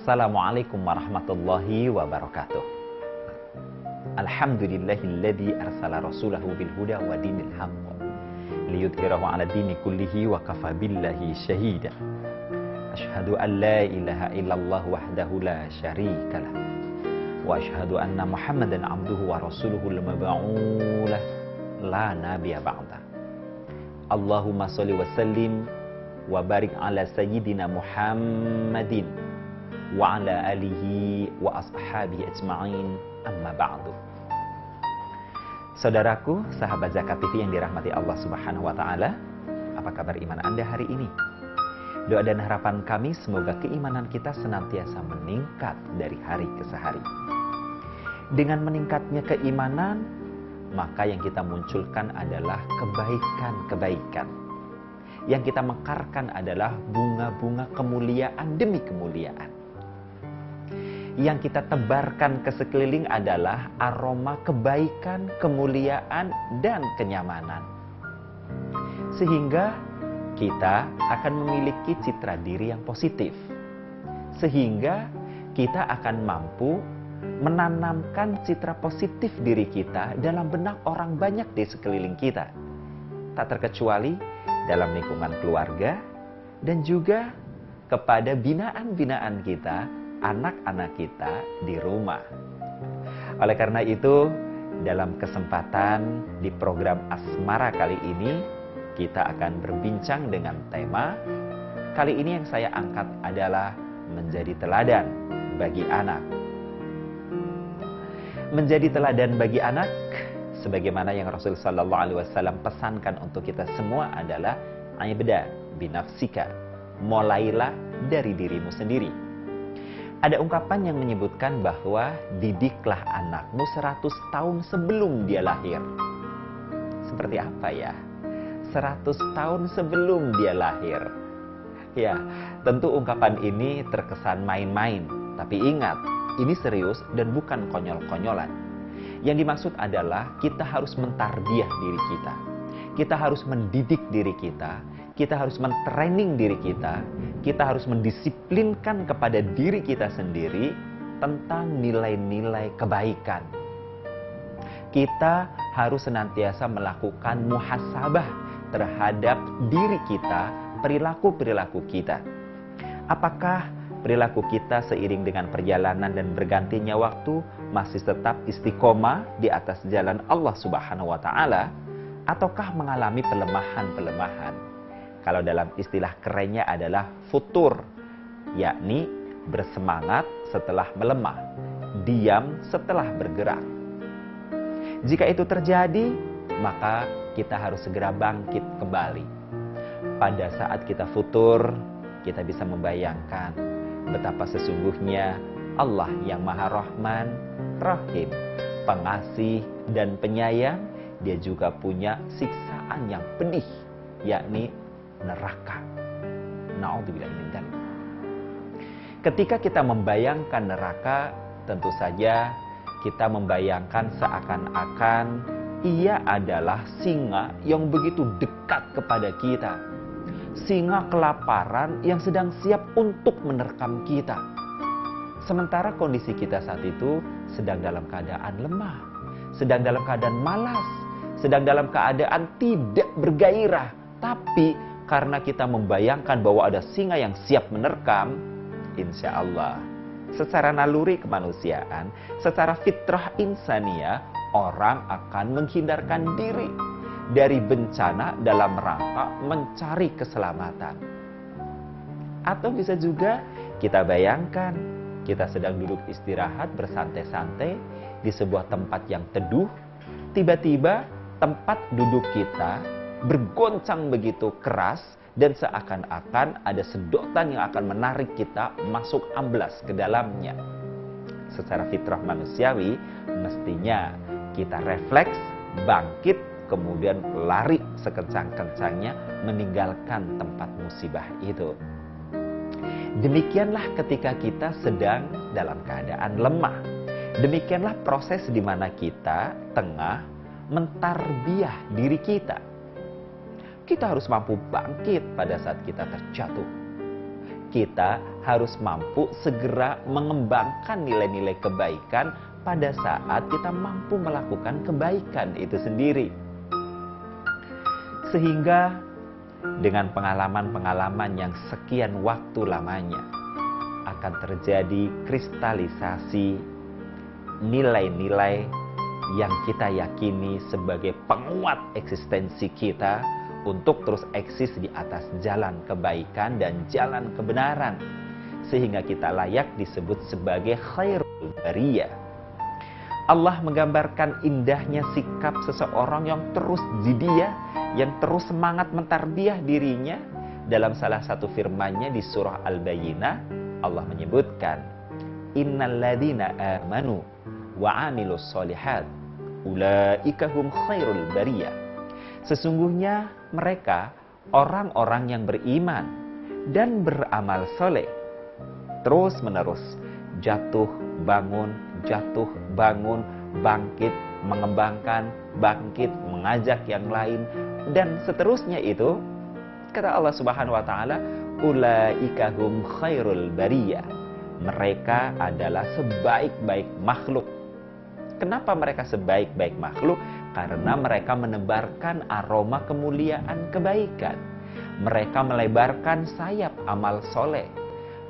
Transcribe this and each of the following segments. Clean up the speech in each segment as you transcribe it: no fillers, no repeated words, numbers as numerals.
Assalamualaikum warahmatullahi wabarakatuh. Alhamdulillahilladzi arsala rasulahu bil huda wa dinil haqq liyudhhirahu 'ala dini kullihi wa kafa billahi syahida. Asyhadu an la ilaha illallah wahdahu la syarikalah wa asyhadu anna Muhammadan 'abduhu wa rasuluhul mab'uuts la nabiyya ba'da. Allahumma shalli wa sallim wa barik 'ala sayyidina Muhammadin wa ala alihi wa ashabihi ajma'in, amma ba'du. Saudaraku, sahabat Zakat TV yang dirahmati Allah Subhanahu wa taala, apa kabar iman Anda hari ini? Doa dan harapan kami semoga keimanan kita senantiasa meningkat dari hari ke hari. Dengan meningkatnya keimanan, maka yang kita munculkan adalah kebaikan-kebaikan. Yang kita mekarkan adalah bunga-bunga kemuliaan demi kemuliaan. Yang kita tebarkan ke sekeliling adalah aroma kebaikan, kemuliaan, dan kenyamanan. Sehingga kita akan memiliki citra diri yang positif. Sehingga kita akan mampu menanamkan citra positif diri kita dalam benak orang banyak di sekeliling kita. Tak terkecuali dalam lingkungan keluarga dan juga kepada binaan-binaan kita, anak-anak kita di rumah. Oleh karena itu, dalam kesempatan di program Asmara kali ini, kita akan berbincang dengan tema kali ini yang saya angkat adalah menjadi teladan bagi anak. Menjadi teladan bagi anak, sebagaimana yang Rasul Sallallahu Alaihi Wasallam pesankan untuk kita semua adalah ibda binafsika, mulailah dari dirimu sendiri. Ada ungkapan yang menyebutkan bahwa didiklah anakmu 100 tahun sebelum dia lahir. Seperti apa ya? 100 tahun sebelum dia lahir. Ya, tentu ungkapan ini terkesan main-main. Tapi ingat, ini serius dan bukan konyol-konyolan. Yang dimaksud adalah kita harus mentarbiah diri kita. Kita harus mendidik diri kita. Kita harus mentraining diri kita. Kita harus mendisiplinkan kepada diri kita sendiri tentang nilai-nilai kebaikan. Kita harus senantiasa melakukan muhasabah terhadap diri kita, perilaku-perilaku kita. Apakah perilaku kita seiring dengan perjalanan dan bergantinya waktu masih tetap istiqomah di atas jalan Allah Subhanahu wa taala, ataukah mengalami pelemahan-pelemahan? Kalau dalam istilah kerennya adalah futur, yakni bersemangat setelah melemah, diam setelah bergerak. Jika itu terjadi, maka kita harus segera bangkit kembali. Pada saat kita futur, kita bisa membayangkan betapa sesungguhnya Allah yang Maha Rahman, Rahim, pengasih dan penyayang. Dia juga punya siksaan yang pedih, yakni neraka. Na'udzubillah min dzalik. Ketika kita membayangkan neraka, tentu saja kita membayangkan seakan-akan ia adalah singa yang begitu dekat kepada kita. Singa kelaparan yang sedang siap untuk menerkam kita. Sementara kondisi kita saat itu sedang dalam keadaan lemah, sedang dalam keadaan malas, sedang dalam keadaan tidak bergairah. Tapi karena kita membayangkan bahwa ada singa yang siap menerkam, insya Allah, secara naluri kemanusiaan, secara fitrah insania, orang akan menghindarkan diri dari bencana dalam rangka mencari keselamatan. Atau bisa juga kita bayangkan, kita sedang duduk istirahat bersantai-santai di sebuah tempat yang teduh, tiba-tiba tempat duduk kita bergoncang begitu keras dan seakan-akan ada sedotan yang akan menarik kita masuk amblas ke dalamnya. Secara fitrah manusiawi, mestinya kita refleks, bangkit, kemudian lari sekencang-kencangnya meninggalkan tempat musibah itu. Demikianlah ketika kita sedang dalam keadaan lemah. Demikianlah proses di mana kita tengah mentarbiah diri kita. Kita harus mampu bangkit pada saat kita terjatuh. kita harus mampu segera mengembangkan nilai-nilai kebaikan pada saat kita mampu melakukan kebaikan itu sendiri. Sehingga dengan pengalaman-pengalaman yang sekian waktu lamanya akan terjadi kristalisasi nilai-nilai yang kita yakini sebagai penguat eksistensi kita untuk terus eksis di atas jalan kebaikan dan jalan kebenaran, sehingga kita layak disebut sebagai khairul bariyah. Allah menggambarkan indahnya sikap seseorang yang terus jidiyah, yang terus semangat mentarbiah dirinya. Dalam salah satu firman-Nya di surah Al-Bayyinah, Allah menyebutkan, innal ladzina amanu wa 'amilus sholihat ulaika hum khairul bariyah. Sesungguhnya mereka orang-orang yang beriman dan beramal soleh, terus menerus jatuh bangun, bangkit, mengembangkan, bangkit, mengajak yang lain, dan seterusnya itu, kata Allah Subhanahu wa taala, ulaika hum khairul bariyah. Mereka adalah sebaik-baik makhluk. Kenapa mereka sebaik-baik makhluk? Karena mereka menebarkan aroma kemuliaan kebaikan. Mereka melebarkan sayap amal soleh.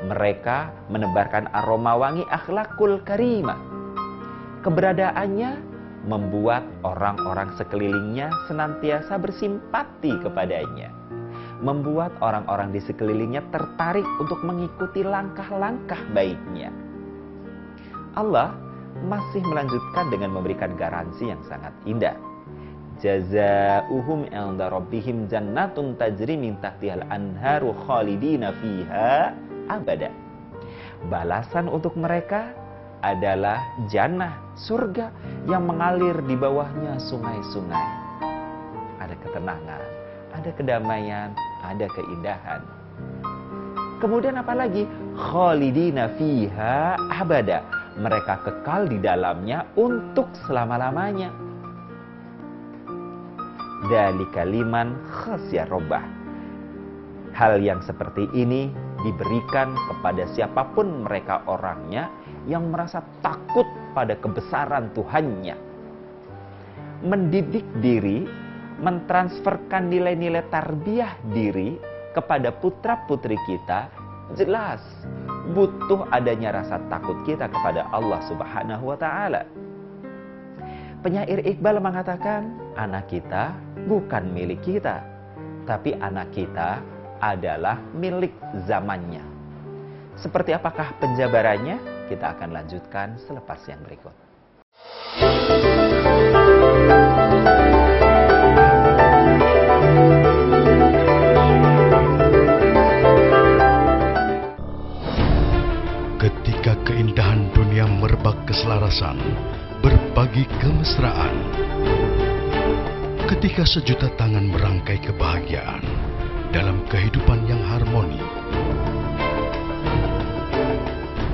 Mereka menebarkan aroma wangi akhlakul karimah. Keberadaannya membuat orang-orang sekelilingnya senantiasa bersimpati kepadanya. Membuat orang-orang di sekelilingnya tertarik untuk mengikuti langkah-langkah baiknya. Allah masih melanjutkan dengan memberikan garansi yang sangat indah. Jazaa'uhum 'inda rabbihim jannatun tajri min tahtihal anharu khalidina fiha abada. Balasan untuk mereka adalah jannah, surga yang mengalir di bawahnya sungai-sungai. Ada ketenangan, ada kedamaian, ada keindahan. Kemudian apa lagi? Khalidina fiha abada. Mereka kekal di dalamnya untuk selama-lamanya. Dzalika liman khasyya rabbah. Hal yang seperti ini diberikan kepada siapapun mereka orangnya yang merasa takut pada kebesaran Tuhannya. Mendidik diri, mentransferkan nilai-nilai tarbiyah diri kepada putra-putri kita, jelas butuh adanya rasa takut kita kepada Allah Subhanahu wa taala. Penyair Iqbal mengatakan, anak kita bukan milik kita, tapi anak kita adalah milik zamannya. Seperti apakah penjabarannya? Kita akan lanjutkan selepas yang berikut. Ketika keindahan dunia merebak keselarasan, berbagi kemesraan. Ketika sejuta tangan merangkai kebahagiaan dalam kehidupan yang harmoni.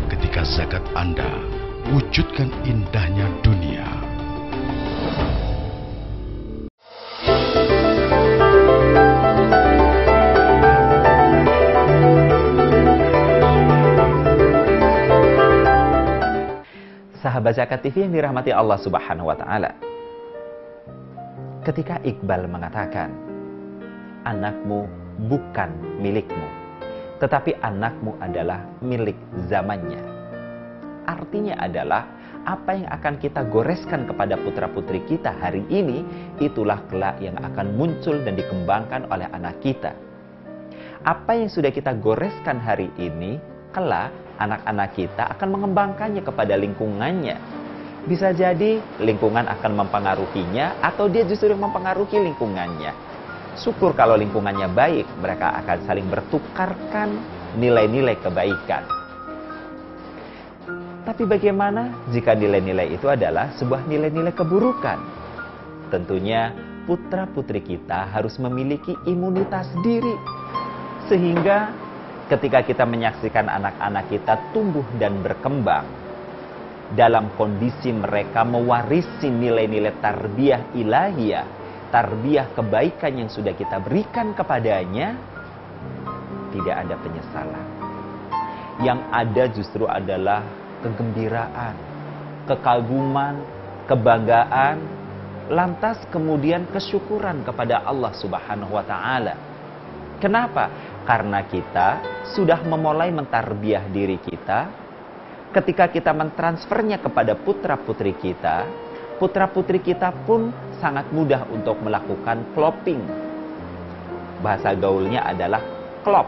Ketika zakat Anda wujudkan indahnya dunia. Sahabat Zakat TV yang dirahmati Allah Subhanahu wa taala. Ketika Iqbal mengatakan, anakmu bukan milikmu, tetapi anakmu adalah milik zamannya. Artinya adalah apa yang akan kita goreskan kepada putra-putri kita hari ini, itulah kelak yang akan muncul dan dikembangkan oleh anak kita. Apa yang sudah kita goreskan hari ini, kelak anak-anak kita akan mengembangkannya kepada lingkungannya. Bisa jadi lingkungan akan mempengaruhinya atau dia justru mempengaruhi lingkungannya. Syukur kalau lingkungannya baik, mereka akan saling bertukarkan nilai-nilai kebaikan. Tapi bagaimana jika nilai-nilai itu adalah sebuah nilai-nilai keburukan? Tentunya putra-putri kita harus memiliki imunitas diri. Sehingga ketika kita menyaksikan anak-anak kita tumbuh dan berkembang dalam kondisi mereka mewarisi nilai-nilai tarbiyah ilahiyah, tarbiyah kebaikan yang sudah kita berikan kepadanya, tidak ada penyesalan. Yang ada justru adalah kegembiraan, kekaguman, kebanggaan, lantas kemudian kesyukuran kepada Allah Subhanahu wa taala. Kenapa? Karena kita sudah memulai mentarbiah diri kita. Ketika kita mentransfernya kepada putra-putri kita, putra-putri kita pun sangat mudah untuk melakukan clopping. Bahasa gaulnya adalah klop.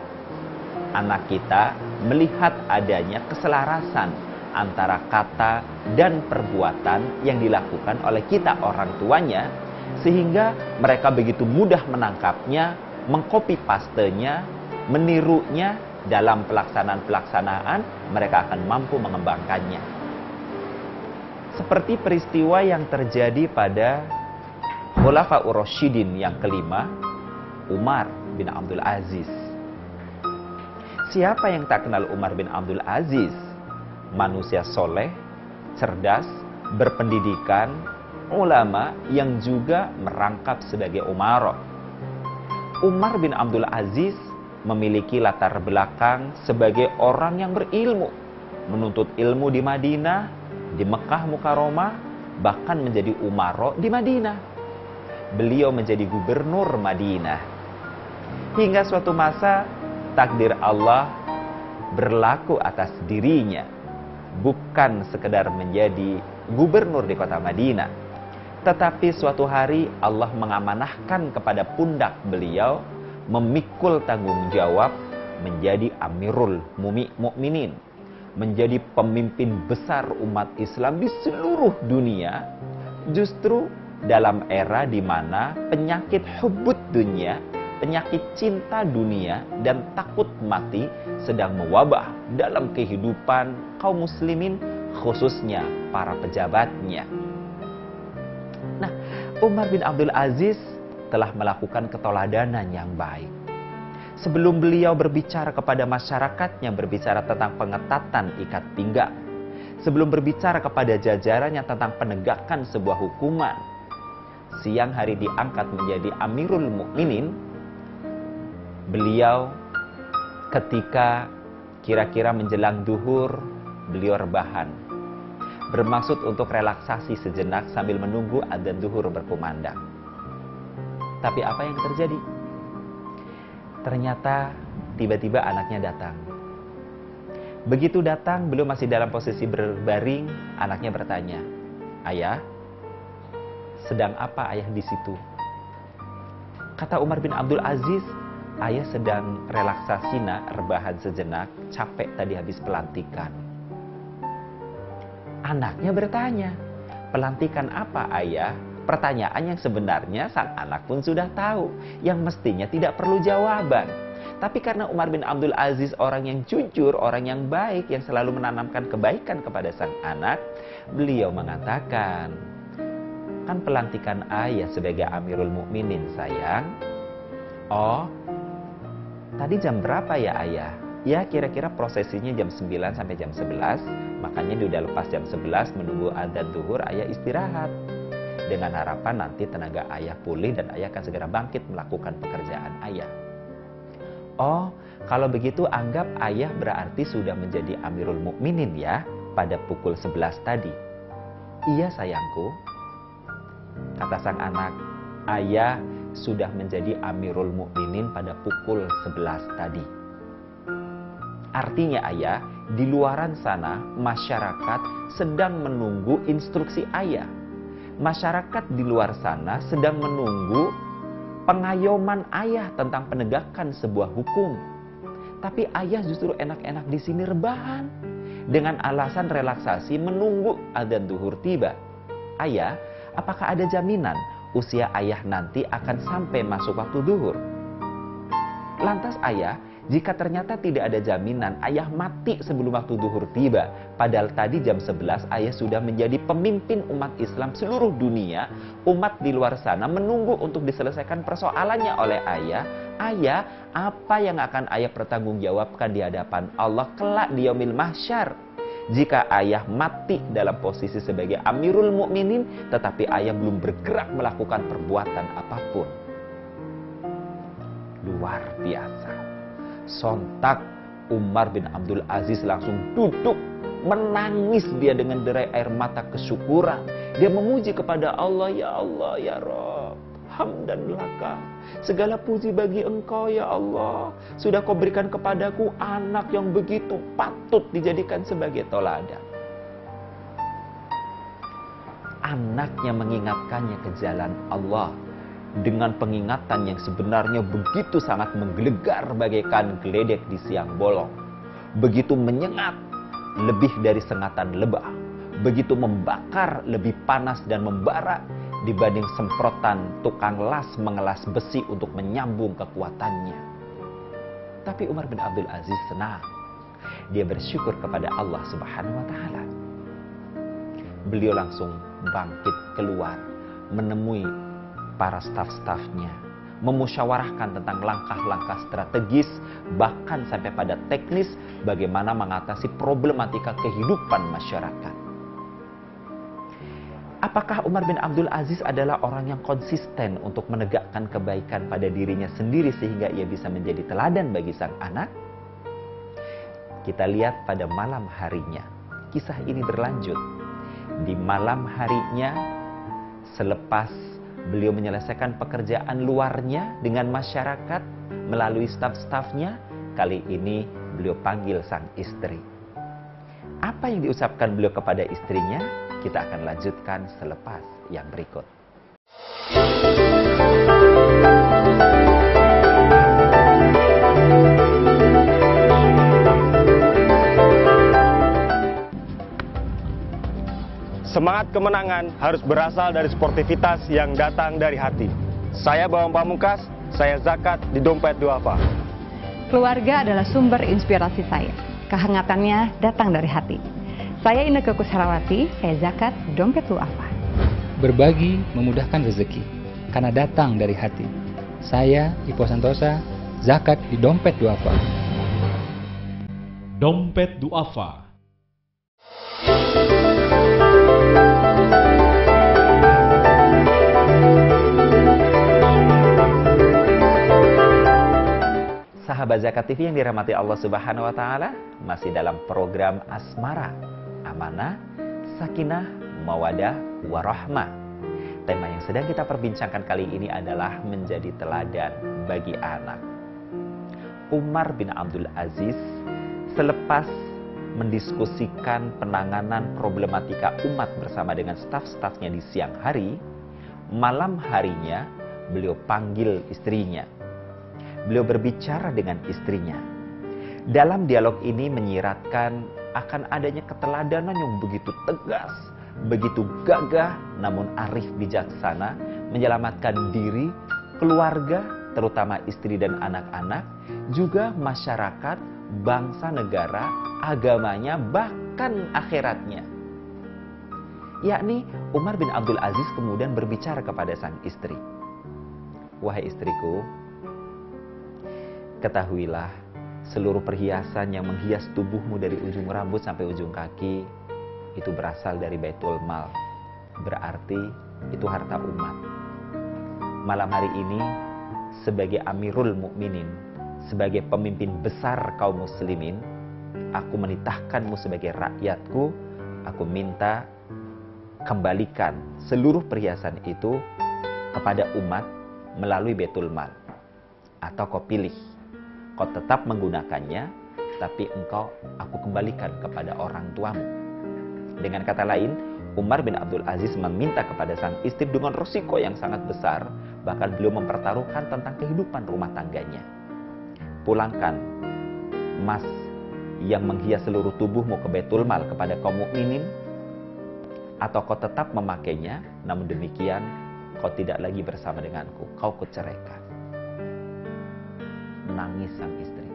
Anak kita melihat adanya keselarasan antara kata dan perbuatan yang dilakukan oleh kita orang tuanya, sehingga mereka begitu mudah menangkapnya, mengcopy pastenya, menirunya. Dalam pelaksanaan mereka akan mampu mengembangkannya. Seperti peristiwa yang terjadi pada Khulafaur Rasyidin yang kelima, Umar bin Abdul Aziz. Siapa yang tak kenal Umar bin Abdul Aziz? Manusia soleh, cerdas, berpendidikan, ulama yang juga merangkap sebagai umarah. Umar bin Abdul Aziz memiliki latar belakang sebagai orang yang berilmu, menuntut ilmu di Madinah, di Mekah Mukarramah, bahkan menjadi umarah di Madinah. Beliau menjadi gubernur Madinah. Hingga suatu masa takdir Allah berlaku atas dirinya, bukan sekedar menjadi gubernur di kota Madinah, tetapi suatu hari Allah mengamanahkan kepada pundak beliau memikul tanggung jawab menjadi Amirul Mukminin, menjadi pemimpin besar umat Islam di seluruh dunia, justru dalam era di mana penyakit hubbud dunia, penyakit cinta dunia dan takut mati sedang mewabah dalam kehidupan kaum muslimin, khususnya para pejabatnya. Nah, Umar bin Abdul Aziz telah melakukan keteladanan yang baik. Sebelum beliau berbicara kepada masyarakatnya, berbicara tentang pengetatan ikat pinggang, sebelum berbicara kepada jajarannya tentang penegakan sebuah hukuman, siang hari diangkat menjadi Amirul Mukminin. Beliau ketika kira-kira menjelang duhur, beliau rebahan, bermaksud untuk relaksasi sejenak sambil menunggu adzan duhur berkumandang. Tapi apa yang terjadi? Ternyata tiba-tiba anaknya datang. Begitu datang, beliau masih dalam posisi berbaring, anaknya bertanya, "Ayah, sedang apa ayah di situ?" Kata Umar bin Abdul Aziz, "Ayah sedang relaksasi nak, rebahan sejenak, capek tadi habis pelantikan." Anaknya bertanya, "Pelantikan apa ayah?" Pertanyaan yang sebenarnya sang anak pun sudah tahu, yang mestinya tidak perlu jawaban. Tapi karena Umar bin Abdul Aziz orang yang jujur, orang yang baik, yang selalu menanamkan kebaikan kepada sang anak, beliau mengatakan, "Kan pelantikan ayah sebagai Amirul Mukminin sayang." "Oh, tadi jam berapa ya ayah?" "Ya kira-kira prosesinya jam 9 sampai jam 11, makanya dia udah lepas jam 11 menunggu adzan zuhur, ayah istirahat. Dengan harapan nanti tenaga ayah pulih dan ayah akan segera bangkit melakukan pekerjaan ayah." "Oh, kalau begitu anggap ayah berarti sudah menjadi Amirul Mukminin ya pada pukul 11 tadi." "Iya sayangku," kata sang anak, "ayah sudah menjadi Amirul Mukminin pada pukul 11 tadi." Artinya ayah, di luaran sana masyarakat sedang menunggu instruksi ayah. Masyarakat di luar sana sedang menunggu pengayoman ayah tentang penegakan sebuah hukum. Tapi ayah justru enak-enak di sini rebahan dengan alasan relaksasi menunggu adzan zuhur tiba. Ayah, apakah ada jaminan usia ayah nanti akan sampai masuk waktu zuhur? Lantas ayah, jika ternyata tidak ada jaminan ayah mati sebelum waktu zuhur tiba, padahal tadi jam 11 ayah sudah menjadi pemimpin umat Islam seluruh dunia, umat di luar sana menunggu untuk diselesaikan persoalannya oleh ayah. Ayah, apa yang akan ayah pertanggungjawabkan di hadapan Allah kelak di yaumil mahsyar? Jika ayah mati dalam posisi sebagai Amirul Mukminin, tetapi ayah belum bergerak melakukan perbuatan apapun. Luar biasa. Sontak Umar bin Abdul Aziz langsung duduk, menangis dia dengan derai air mata kesyukuran. Dia memuji kepada Allah, ya Allah, ya Rabb, hamdan laka. Segala puji bagi Engkau ya Allah. Sudah Kau berikan kepadaku anak yang begitu patut dijadikan sebagai teladan. Anaknya mengingatkannya ke jalan Allah dengan pengingatan yang sebenarnya begitu sangat menggelegar bagaikan geledek di siang bolong. Begitu menyengat, lebih dari sengatan lebah. Begitu membakar, lebih panas dan membara dibanding semprotan tukang las mengelas besi untuk menyambung kekuatannya. Tapi Umar bin Abdul Aziz senang. Dia bersyukur kepada Allah Subhanahu wa Ta'ala. Beliau langsung bangkit keluar, menemui para staf-stafnya, memusyawarahkan tentang langkah-langkah strategis, bahkan sampai pada teknis bagaimana mengatasi problematika kehidupan masyarakat. Apakah Umar bin Abdul Aziz adalah orang yang konsisten untuk menegakkan kebaikan pada dirinya sendiri sehingga ia bisa menjadi teladan bagi sang anak? Kita lihat pada malam harinya, kisah ini berlanjut. Di malam harinya, selepas beliau menyelesaikan pekerjaan luarnya dengan masyarakat melalui staf-stafnya, kali ini beliau panggil sang istri. Apa yang diucapkan beliau kepada istrinya? Kita akan lanjutkan selepas yang berikut. Semangat kemenangan harus berasal dari sportivitas yang datang dari hati. Saya Bawang Pamungkas, saya zakat di dompet duafa. Keluarga adalah sumber inspirasi saya. Kehangatannya datang dari hati. Saya Inneke Koesherawati, saya zakat dompet duafa. Berbagi memudahkan rezeki, karena datang dari hati. Saya Ipo Santosa, zakat di dompet duafa. Dompet duafa. Sahabat Zakat TV yang dirahmati Allah Subhanahu wa Ta'ala, masih dalam program Asmara, Amanah, Sakinah, Mawadah, Warahmah. Tema yang sedang kita perbincangkan kali ini adalah menjadi teladan bagi anak. Umar bin Abdul Aziz selepas mendiskusikan penanganan problematika umat bersama dengan staf-stafnya di siang hari, malam harinya beliau panggil istrinya. Beliau berbicara dengan istrinya. Dalam dialog ini menyiratkan akan adanya keteladanan yang begitu tegas, begitu gagah, namun arif bijaksana, menyelamatkan diri, keluarga, terutama istri dan anak-anak, juga masyarakat, bangsa negara, agamanya, bahkan akhiratnya. Yakni Umar bin Abdul Aziz kemudian berbicara kepada sang istri. Wahai istriku, ketahuilah, seluruh perhiasan yang menghias tubuhmu dari ujung rambut sampai ujung kaki itu berasal dari Baitul Mal. Berarti itu harta umat. Malam hari ini, sebagai Amirul Mukminin, sebagai pemimpin besar kaum muslimin, aku menitahkanmu sebagai rakyatku. Aku minta kembalikan seluruh perhiasan itu kepada umat melalui Baitul Mal. Atau kau pilih, kau tetap menggunakannya, tapi aku kembalikan kepada orang tuamu. Dengan kata lain, Umar bin Abdul Aziz meminta kepada sang istri dengan resiko yang sangat besar, bahkan beliau mempertaruhkan tentang kehidupan rumah tangganya. Pulangkan emas yang menghias seluruh tubuhmu ke Baitul Mal kepada kaum mukminin, atau kau tetap memakainya, namun demikian kau tidak lagi bersama denganku, kau kuceraikan. Nangis sang istri.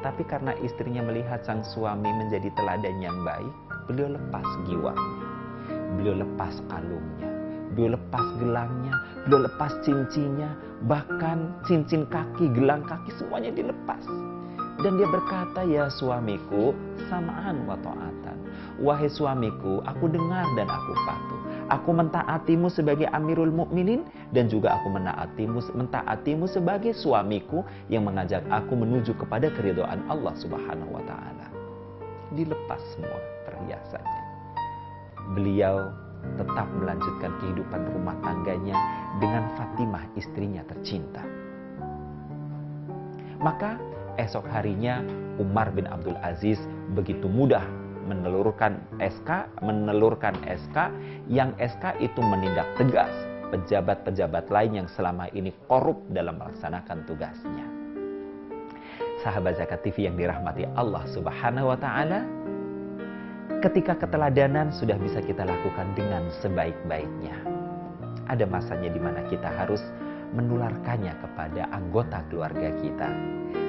Tapi karena istrinya melihat sang suami menjadi teladan yang baik, beliau lepas giwangnya, beliau lepas kalungnya, beliau lepas gelangnya, beliau lepas cincinnya, bahkan cincin kaki, gelang kaki semuanya dilepas. Dan dia berkata, ya suamiku, sama'an wa ta'atan. Wahai suamiku, aku dengar dan aku patuh. Aku mentaatimu sebagai Amirul Mukminin dan juga aku mentaatimu sebagai suamiku yang mengajak aku menuju kepada keridhaan Allah Subhanahu wa taala. Dilepas semua perhiasannya. Beliau tetap melanjutkan kehidupan rumah tangganya dengan Fatimah, istrinya tercinta. Maka esok harinya Umar bin Abdul Aziz begitu mudah menelurkan SK yang SK itu menindak tegas pejabat-pejabat lain yang selama ini korup dalam melaksanakan tugasnya. Sahabat Zakat TV yang dirahmati Allah Subhanahu wa taala, ketika keteladanan sudah bisa kita lakukan dengan sebaik-baiknya, ada masanya di mana kita harus menularkannya kepada anggota keluarga kita.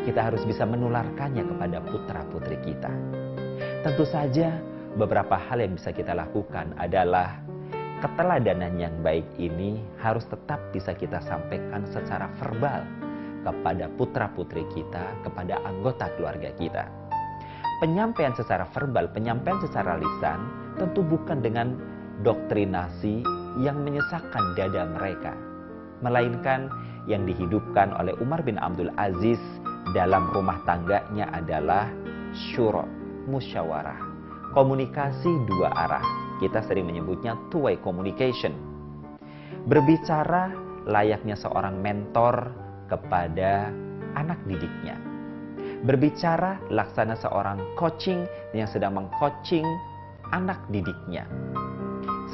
Kita harus bisa menularkannya kepada putra-putri kita. Tentu saja beberapa hal yang bisa kita lakukan adalah keteladanan yang baik ini harus tetap bisa kita sampaikan secara verbal kepada putra-putri kita, kepada anggota keluarga kita. Penyampaian secara verbal, penyampaian secara lisan tentu bukan dengan doktrinasi yang menyesakkan dada mereka, melainkan yang dihidupkan oleh Umar bin Abdul Aziz dalam rumah tangganya adalah syura, musyawarah, komunikasi dua arah. Kita sering menyebutnya two-way communication. Berbicara layaknya seorang mentor kepada anak didiknya. Berbicara laksana seorang coaching yang sedang meng-coaching anak didiknya.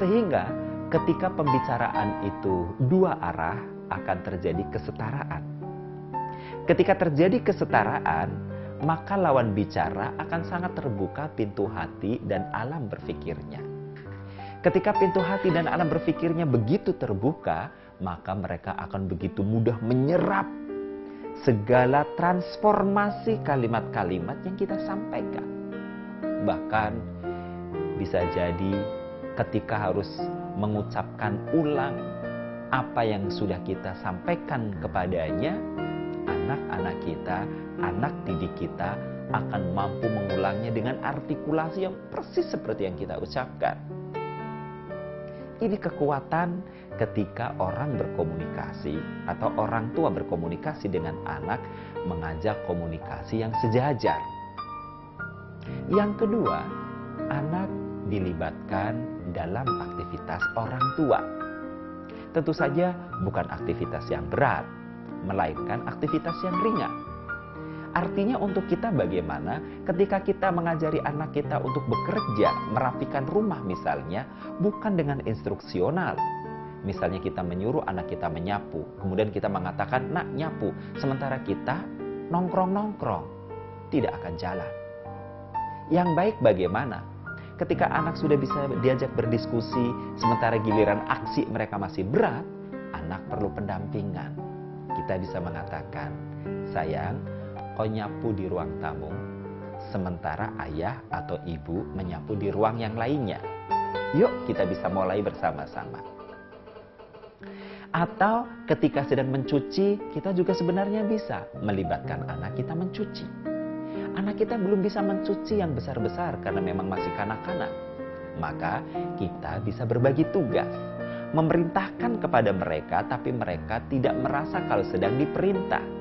Sehingga ketika pembicaraan itu dua arah akan terjadi kesetaraan. Ketika terjadi kesetaraan, maka lawan bicara akan sangat terbuka pintu hati dan alam berpikirnya. Ketika pintu hati dan alam berpikirnya begitu terbuka, maka mereka akan begitu mudah menyerap segala transformasi kalimat-kalimat yang kita sampaikan. Bahkan bisa jadi ketika harus mengucapkan ulang apa yang sudah kita sampaikan kepadanya, anak-anak kita, anak didik kita akan mampu mengulangnya dengan artikulasi yang persis seperti yang kita ucapkan. Ini kekuatan ketika orang berkomunikasi atau orang tua berkomunikasi dengan anak, mengajak komunikasi yang sejajar. Yang kedua, anak dilibatkan dalam aktivitas orang tua. Tentu saja bukan aktivitas yang berat, melainkan aktivitas yang ringan. Artinya untuk kita bagaimana ketika kita mengajari anak kita untuk bekerja, merapikan rumah misalnya, bukan dengan instruksional. Misalnya kita menyuruh anak kita menyapu, kemudian kita mengatakan, nak nyapu, sementara kita nongkrong-nongkrong, tidak akan jalan. Yang baik bagaimana? Ketika anak sudah bisa diajak berdiskusi, sementara giliran aksi mereka masih berat, anak perlu pendampingan. Kita bisa mengatakan, sayang, kau nyapu di ruang tamu, sementara ayah atau ibu menyapu di ruang yang lainnya. Yuk kita bisa mulai bersama-sama. Atau ketika sedang mencuci, kita juga sebenarnya bisa melibatkan anak kita mencuci. Anak kita belum bisa mencuci yang besar-besar karena memang masih kanak-kanak. Maka kita bisa berbagi tugas, memerintahkan kepada mereka, tapi mereka tidak merasa kalau sedang diperintah.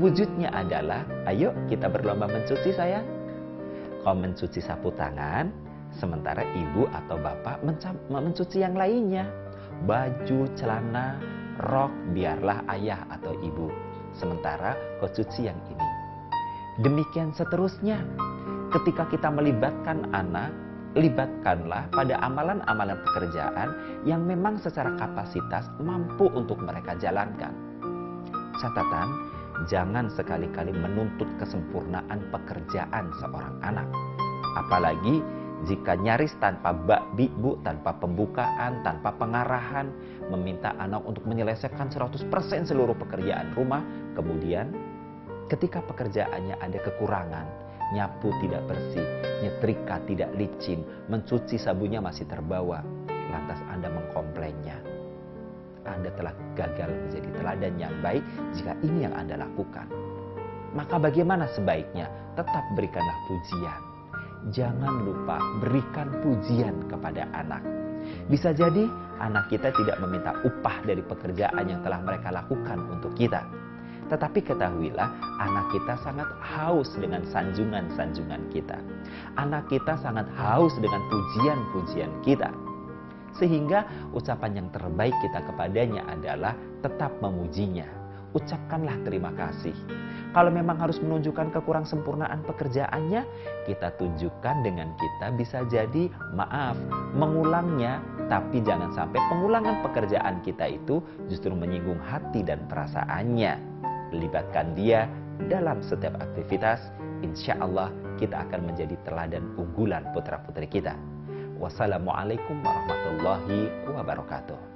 Wujudnya adalah, ayo kita berlomba mencuci sayang. Kau mencuci sapu tangan, sementara ibu atau bapak mencuci yang lainnya. Baju, celana, rok, biarlah ayah atau ibu. Sementara kau cuci yang ini. Demikian seterusnya. Ketika kita melibatkan anak, libatkanlah pada amalan-amalan pekerjaan yang memang secara kapasitas mampu untuk mereka jalankan. Catatan, jangan sekali-kali menuntut kesempurnaan pekerjaan seorang anak. Apalagi jika nyaris tanpa bu, tanpa pembukaan, tanpa pengarahan, meminta anak untuk menyelesaikan 100% seluruh pekerjaan rumah, kemudian ketika pekerjaannya ada kekurangan, nyapu tidak bersih, nyetrika tidak licin, mencuci sabunnya masih terbawa, lantas Anda mengkomplainnya. Anda telah gagal menjadi teladan yang baik jika ini yang Anda lakukan. Maka bagaimana sebaiknya? Tetap berikanlah pujian. Jangan lupa berikan pujian kepada anak. Bisa jadi anak kita tidak meminta upah dari pekerjaan yang telah mereka lakukan untuk kita. Tetapi ketahuilah, anak kita sangat haus dengan sanjungan-sanjungan kita. Anak kita sangat haus dengan pujian-pujian kita. Sehingga ucapan yang terbaik kita kepadanya adalah tetap memujinya. Ucapkanlah terima kasih. Kalau memang harus menunjukkan kekurangsempurnaan pekerjaannya, kita tunjukkan dengan kita bisa jadi maaf, mengulangnya, tapi jangan sampai pengulangan pekerjaan kita itu justru menyinggung hati dan perasaannya. Libatkan dia dalam setiap aktivitas, insya Allah kita akan menjadi teladan unggulan putra-putri kita. Wassalamualaikum warahmatullahi wabarakatuh.